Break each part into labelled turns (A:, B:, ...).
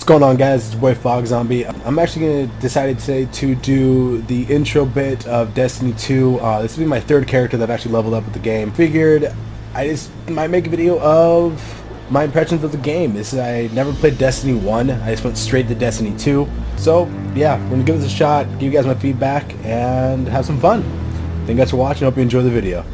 A: What's going on, guys? It's your boy Fog Zombie. I'm actually going to decide today to do the intro bit of Destiny 2. This will be my third character that I've actually leveled up with the game. Figured I just might make a video of my impressions of the game. I never played Destiny 1. I just went straight to Destiny 2. So yeah, I'm going to give this a shot, give you guys my feedback, and have some fun. Thank you guys for watching. Hope you enjoy the video.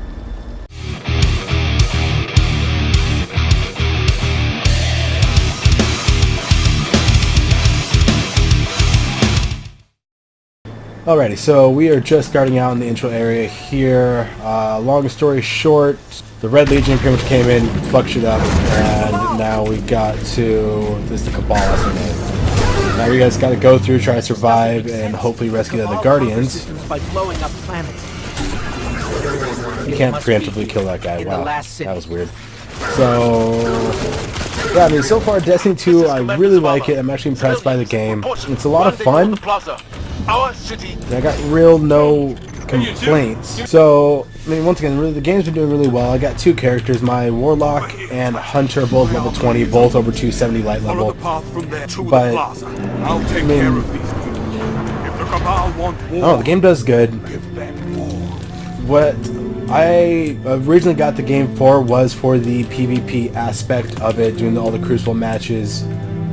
A: Alrighty, so we are just starting out in the intro area here. Long story short, the Red Legion pretty much came in, fucked shit up, and now we got to this is the Cabal. Now you guys got to go through, try to survive, and hopefully rescue the other Guardians. You can't preemptively kill that guy. Wow, that was weird. So yeah, I mean, so far Destiny 2, I really like it. I'm actually impressed by the game. It's a lot of fun. And I got no complaints. So, I mean, once again, really, the game's been doing really well. I got two characters. My Warlock and Hunter, both level 20, both over 270 light level. But, I mean, oh, the game does good. What I originally got the game for was for the PvP aspect of it. Doing all the Crucible matches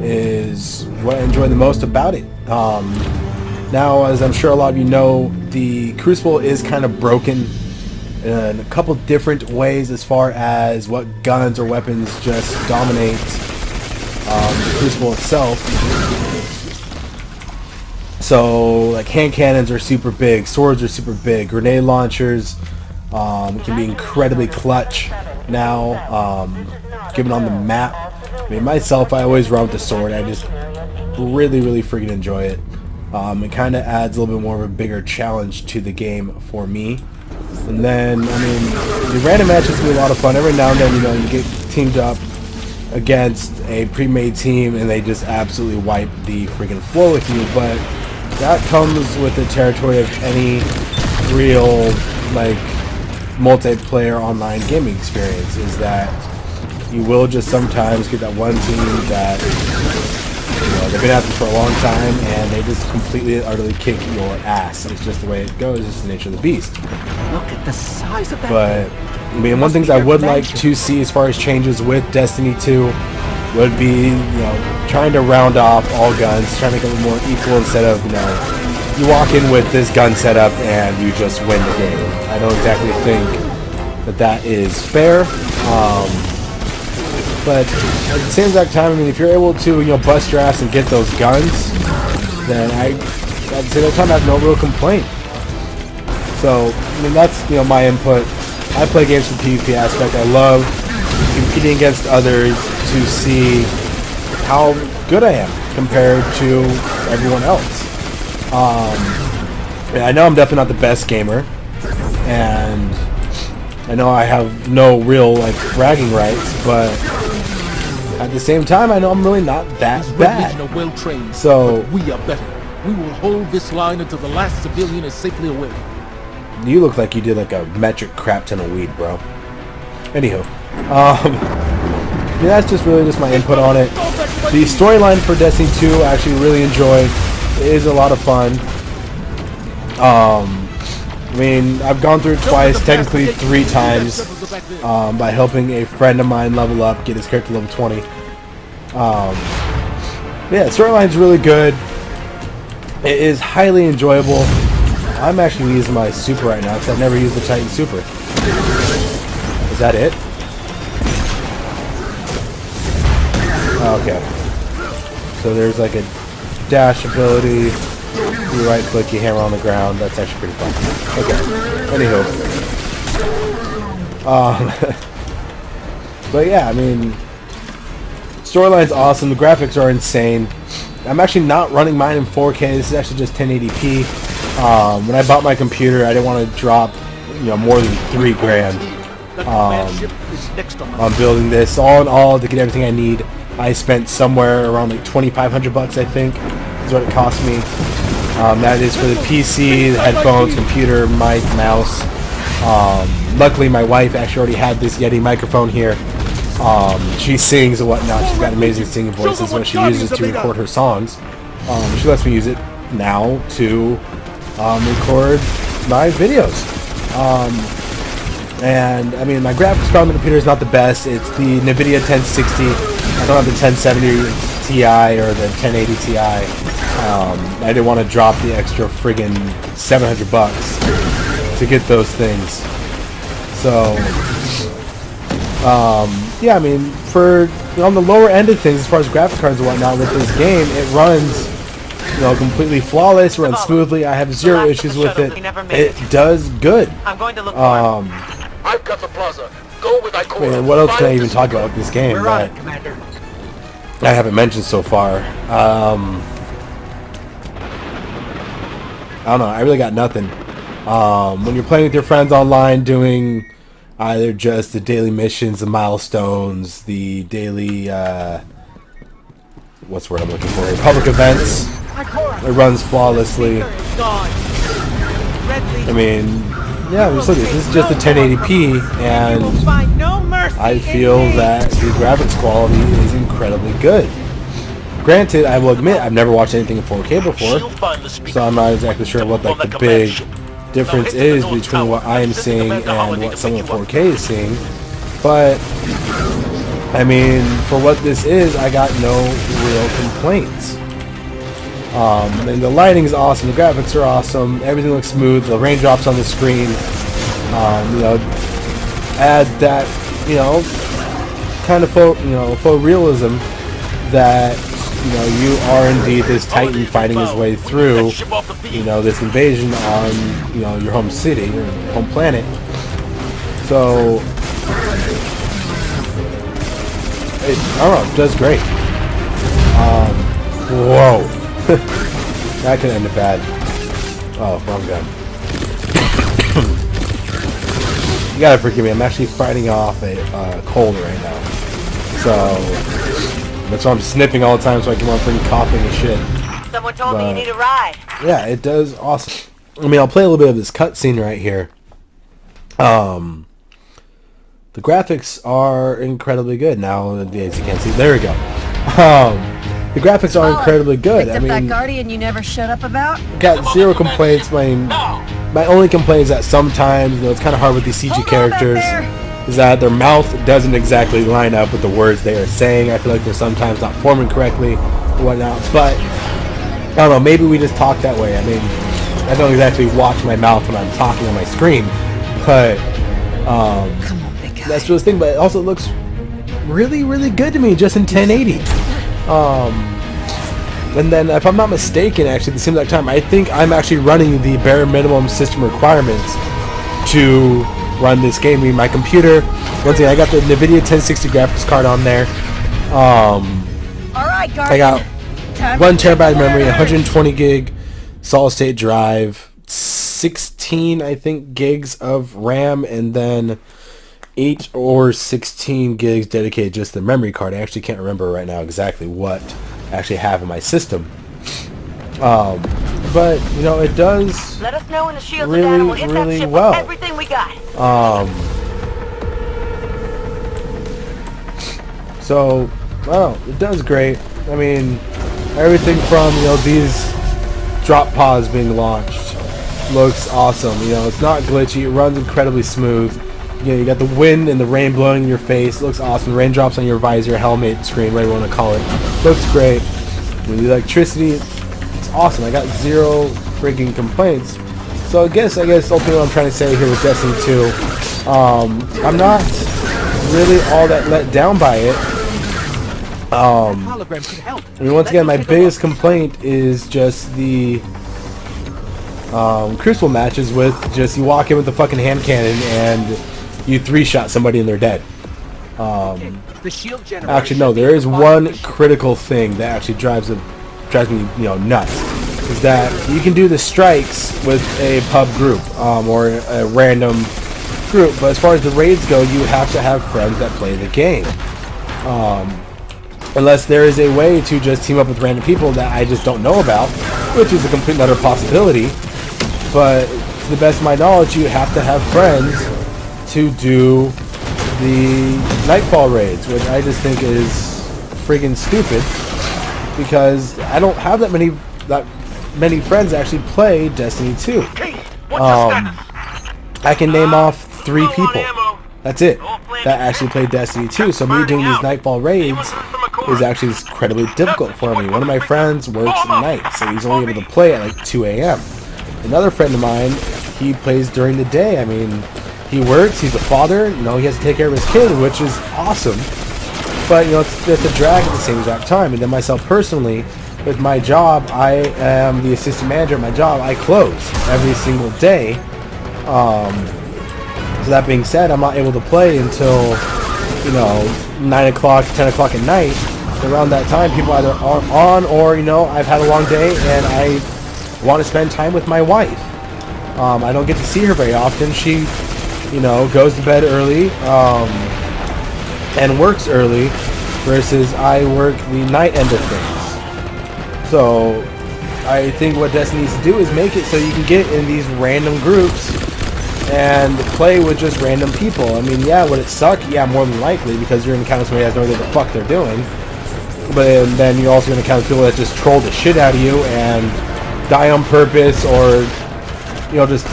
A: is what I enjoy the most about it. Now, as I'm sure a lot of you know, the Crucible is kind of broken in a couple different ways as far as what guns or weapons just dominate the Crucible itself. So, like, hand cannons are super big, swords are super big, grenade launchers can be incredibly clutch now, given on the map. I mean, myself, I always run with the sword. I just really freaking enjoy it. It kind of adds a little bit more of a bigger challenge to the game for me. And then, I mean, the random matches can be a lot of fun. Every now and then, you know, you get teamed up against a pre-made team and they just absolutely wipe the freaking floor with you. But that comes with the territory of any real, like, multiplayer online gaming experience, is that you will just sometimes get that one team that, you know, they've been at this for a long time and they just completely and utterly kick your ass. It's just the way it goes. It's the nature of the beast.
B: Look at the size of that.
A: But I mean, one thing I would like to see as far as changes with Destiny 2 would be, you know, trying to round off all guns, trying to make it a little more equal instead of, you know, you walk in with this gun setup and you just win the game. I don't exactly think that is fair. But at the same exact time, I mean, if you're able to, you know, bust your ass and get those guns, then I'd say that time I have no real complaint. So, I mean, that's, you know, my input. I play games from the PvP aspect. I love competing against others to see how good I am compared to everyone else. I know I'm definitely not the best gamer, and I know I have no real, like, bragging rights, but at the same time, I know I'm really not that bad.
B: Well trained,
A: so
B: we are better. We will hold this line until the last civilian is safely away.
A: You look like you did like a metric crap ton of weed, bro. Anywho, yeah, that's just really just my input on it. The storyline for Destiny 2 I actually really enjoy. It is a lot of fun. I mean, I've gone through it twice, technically 3 times, by helping a friend of mine level up, get his character level 20. Yeah, storyline's really good. It is highly enjoyable. I'm actually using my super right now because I've never used the Titan super. Is that it? Okay. So there's like a dash ability. You right click, you hammer on the ground. That's actually pretty fun. Okay. Anywho. But yeah, I mean, storyline's awesome. The graphics are insane. I'm actually not running mine in 4K. This is actually just 1080p. When I bought my computer, I didn't want to drop, you know, more than $3 grand on building this. All in all, to get everything I need, I spent somewhere around like $2,500, I think, is what it cost me. That is for the PC, the headphones, computer, mic, mouse. Luckily, my wife actually already had this Yeti microphone here, She sings and whatnot. She's got an amazing singing voice. That's what she uses to record her songs. She lets me use it now to record my videos. And I mean, my graphics card on the computer is not the best. It's the NVIDIA 1060. I don't have the 1070 Ti or the 1080 Ti. I didn't want to drop the extra friggin' $700 to get those things. So, yeah, I mean, for on the lower end of things, as far as graphic cards and whatnot, with this game, it runs, completely flawless, runs smoothly. I have zero issues with it. It does good.
C: I'm going to look
D: I've got the plaza. Go with
A: Man, what else can I even talk about with this game that I haven't mentioned so far? I don't know. I really got nothing. When you're playing with your friends online, doing either just the daily missions, the milestones, the daily what's the word I'm looking for? Public events. It runs flawlessly. I mean, yeah, just look at this is just a 1080p, and I feel that the graphics quality is incredibly good. Granted, I will admit I've never watched anything in 4K before, so I'm not exactly sure what like the big difference is between what I am seeing and what someone in 4K is seeing. But I mean, for what this is, I got no real complaints. And the lighting is awesome, the graphics are awesome, everything looks smooth, the raindrops on the screen, add that, kind of faux realism that, you are indeed this Titan fighting his way through, this invasion on, your home city, your home planet. So, I don't know, it does great. Whoa. That could end up bad. Oh, wrong gun. You gotta forgive me, I'm actually fighting off a cold right now. So, that's why I'm sniffing all the time so I keep on freaking coughing and shit.
C: Someone told me you need a ride.
A: Yeah, it does awesome. I mean, I'll play a little bit of this cutscene right here. The graphics are incredibly good. Now, as you can't see, there we go. The graphics are incredibly good. I mean,
E: that Guardian you never shut up about?
A: Got zero complaints. My only complaint is that sometimes, it's kind of hard with these CG characters, is that their mouth doesn't exactly line up with the words they are saying. I feel like they're sometimes not forming correctly or whatnot. But I don't know. Maybe we just talk that way. I mean, I don't exactly watch my mouth when I'm talking on my screen, but
E: Come on, big guy.
A: that's just the thing. But it also looks really, really good to me, just in 1080. And then, if I'm not mistaken, actually, at the same exact time, I think I'm actually running the bare minimum system requirements to run this game. I mean, my computer, once again, I got the NVIDIA 1060 graphics card on there.
E: All right, Guardian.
A: I got
E: Time
A: 1
E: to check
A: terabyte of
E: the
A: memory,
E: orders.
A: 120 gig solid state drive, 16, I think, gigs of RAM, and then 8 or 16 gigs dedicated just to the memory card. I actually can't remember right now exactly what I actually have in my system. But, it does
C: Let us know when the shields
A: really,
C: are down and we'll hit
A: really
C: that ship
A: well.
C: with everything we got.
A: So, I don't know, it does great. I mean, everything from, these drop pods being launched looks awesome. It's not glitchy, it runs incredibly smooth. You got the wind and the rain blowing in your face. It looks awesome. Raindrops on your visor, helmet, screen, whatever you want to call it. Looks great. With the electricity, it's awesome. I got zero freaking complaints. So I guess ultimately what I'm trying to say here with Destiny 2, I'm not really all that let down by it.
B: Hologram can help.
A: I mean, once again, my biggest complaint is just the Crucible matches with just you walk in with the fucking hand cannon and you 3-shot somebody and they're dead.
B: The shield generator.
A: Actually, no, there is one critical thing that actually drives me, nuts. Is that you can do the strikes with a pub group or a random group, but as far as the raids go, you have to have friends that play the game. Unless there is a way to just team up with random people that I just don't know about, which is a complete utter possibility. But to the best of my knowledge, you have to have friends to do the Nightfall raids, which I just think is friggin' stupid because I don't have that many friends that actually play Destiny 2. I can name off 3 people. That's it. That actually play Destiny 2. So me doing these Nightfall raids is actually incredibly difficult for me. One of my friends works at night, so he's only able to play at like 2 a.m. Another friend of mine, he plays during the day. I mean, he works, he's a father, you know, he has to take care of his kid, which is awesome. But, you know, it's a drag at the same exact time. And then myself personally, with my job, I am the assistant manager at my job. I close every single day. So that being said, I'm not able to play until, you know, 9 o'clock, 10 o'clock at night. Around that time, people either are on or, you know, I've had a long day and I want to spend time with my wife. I don't get to see her very often. She, you know, goes to bed early and works early versus I work the night end of things. So I think what Destiny needs to do is make it so you can get in these random groups and play with just random people. I mean, yeah, would it suck? Yeah, more than likely, because you're in the count of somebody that has no idea what the fuck they're doing. But then you're also in the count of people that just troll the shit out of you and die on purpose or, you know, just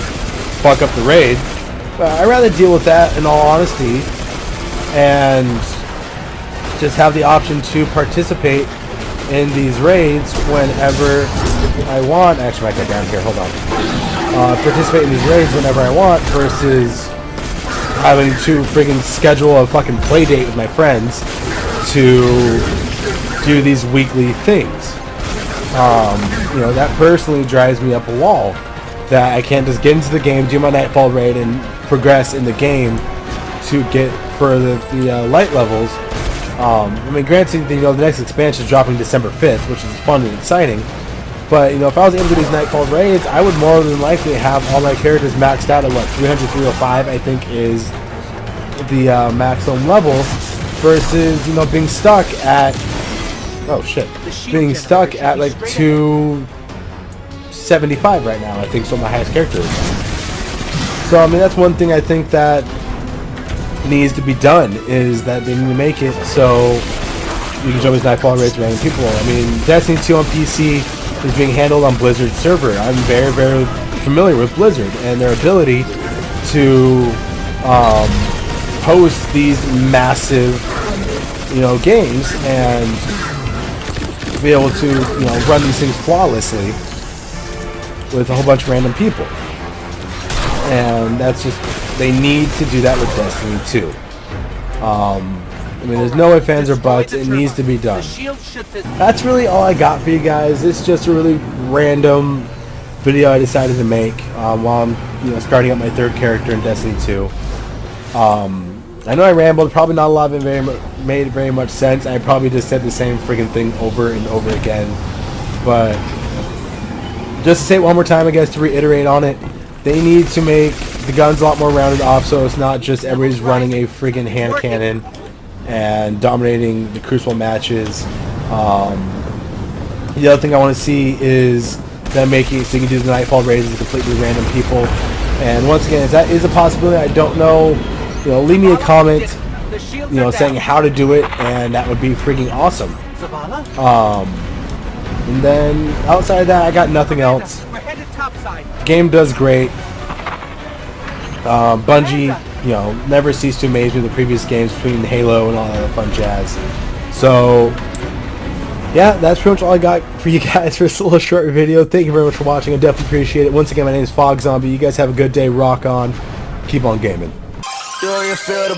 A: fuck up the raid. But I'd rather deal with that, in all honesty, and just have the option to participate in these raids whenever I want. Actually, I might get down here. Hold on. Participate in these raids whenever I want versus having to friggin' schedule a fucking play date with my friends to do these weekly things. You know, that personally drives me up a wall. That I can't just get into the game, do my Nightfall raid, and progress in the game to get for the light levels. I mean, granted, you know, the next expansion is dropping December 5th, which is fun and exciting. But, you know, if I was able to do these Nightfall raids, I would more than likely have all my characters maxed out at, what, 300, 305, I think is the maximum level, versus, you know, being stuck at, oh shit, being stuck at like 275 right now, I think, so my highest character is. So, I mean, that's one thing I think that needs to be done, is that they need to make it so you can jump these Nightfall raids to random people. I mean, Destiny 2 on PC is being handled on Blizzard's server. I'm very, very familiar with Blizzard and their ability to host these massive, you know, games and be able to, you know, run these things flawlessly with a whole bunch of random people. And that's just, they need to do that with Destiny 2. I mean, there's no ifs, ands, or buts. It needs to be done. That's really all I got for you guys. It's just a really random video I decided to make while I'm, you know, starting up my third character in Destiny 2. I know I rambled. Probably not a lot of it made very much sense. I probably just said the same freaking thing over and over again. But just to say it one more time, I guess, to reiterate on it, they need to make the guns a lot more rounded off, so it's not just everybody's running a friggin' hand cannon and dominating the Crucible matches. The other thing I want to see is them making it so you can do the Nightfall raids with completely random people. And once again, if that is a possibility, I don't know, you know, leave me a comment, you know, saying how to do it, and that would be freaking awesome. And then outside of that, I got nothing else. Game does great. Bungie, you know, never ceased to amaze me in the previous games between Halo and all that fun jazz. So, yeah, that's pretty much all I got for you guys for this little short video. Thank you very much for watching. I definitely appreciate it. Once again, my name is Fog Zombie. You guys have a good day. Rock on. Keep on gaming.
F: Do you feel the